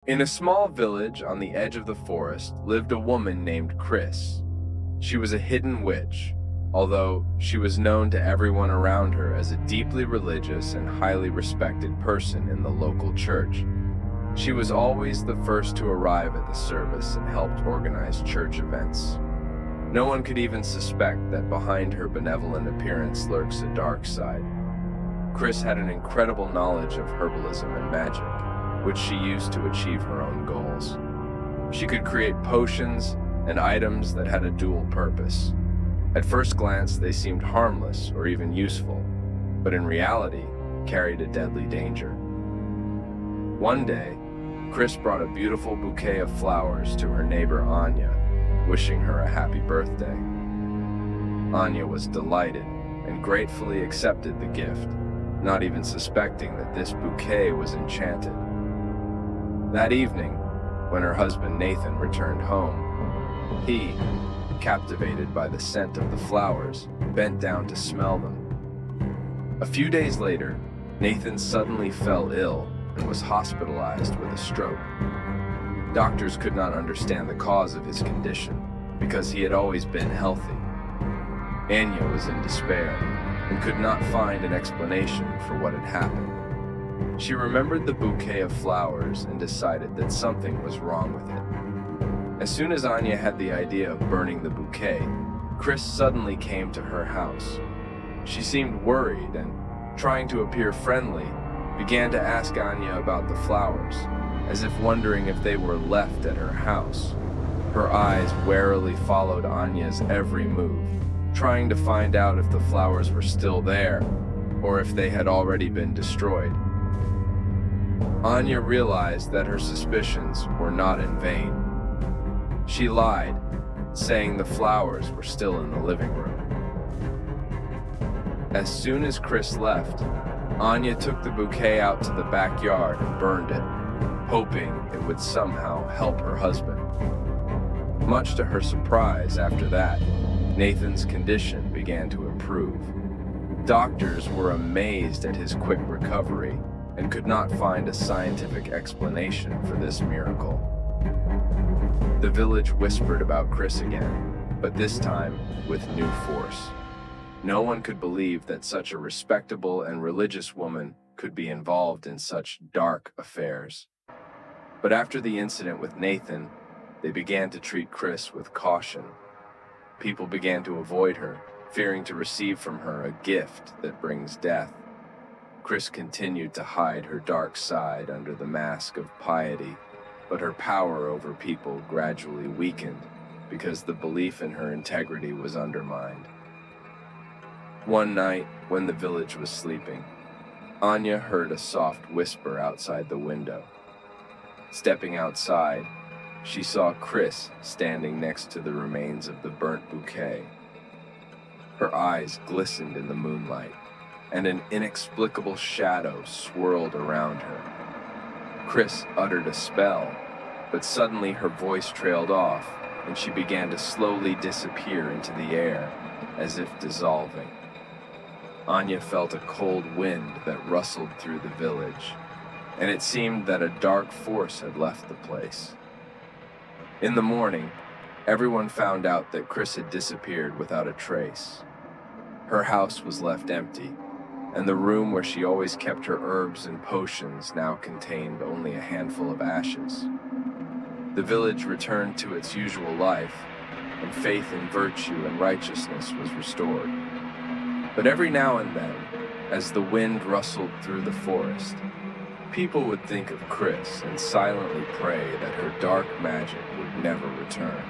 In a small village on the edge of the forest lived a woman named Kris. She was a hidden witch, although she was known to everyone around her as a deeply religious and highly respected person in the local church. She was always the first to arrive at the service and helped organize church events. No one could even suspect that behind her benevolent appearance lurks a dark side. Kris had an incredible knowledge of herbalism and magic, which she used to achieve her own goals. She could create potions and items that had a dual purpose. At first glance, they seemed harmless or even useful, but in reality, carried a deadly danger. One day, Kris brought a beautiful bouquet of flowers to her neighbor Anya, wishing her a happy birthday. Anya was delighted and gratefully accepted the gift, not even suspecting that this bouquet was enchanted. That evening, when her husband Nathan returned home, he, captivated by the scent of the flowers, bent down to smell them. A few days later, Nathan suddenly fell ill and was hospitalized with a stroke. Doctors could not understand the cause of his condition because he had always been healthy. Anya was in despair and could not find an explanation for what had happened. She remembered the bouquet of flowers and decided that something was wrong with it. As soon as Anya had the idea of burning the bouquet, Kris suddenly came to her house. She seemed worried and, trying to appear friendly, began to ask Anya about the flowers, as if wondering if they were left at her house. Her eyes warily followed Anya's every move, trying to find out if the flowers were still there or if they had already been destroyed. Anya realized that her suspicions were not in vain. She lied, saying the flowers were still in the living room. As soon as Kris left, Anya took the bouquet out to the backyard and burned it, hoping it would somehow help her husband. Much to her surprise, after that, Nathan's condition began to improve. Doctors were amazed at his quick recovery and could not find a scientific explanation for this miracle. The village whispered about Kris again, but this time with new force. No one could believe that such a respectable and religious woman could be involved in such dark affairs. But after the incident with Nathan, they began to treat Kris with caution. People began to avoid her, fearing to receive from her a gift that brings death. Kris continued to hide her dark side under the mask of piety, but her power over people gradually weakened because the belief in her integrity was undermined. One night, when the village was sleeping, Anya heard a soft whisper outside the window. Stepping outside, she saw Kris standing next to the remains of the burnt bouquet. Her eyes glistened in the moonlight, and an inexplicable shadow swirled around her. Kris uttered a spell, but suddenly her voice trailed off, and she began to slowly disappear into the air, as if dissolving. Anya felt a cold wind that rustled through the village, and it seemed that a dark force had left the place. In the morning, everyone found out that Kris had disappeared without a trace. Her house was left empty, and the room where she always kept her herbs and potions now contained only a handful of ashes. The village returned to its usual life, and faith in virtue and righteousness was restored. But every now and then, as the wind rustled through the forest, people would think of Kris and silently pray that her dark magic would never return.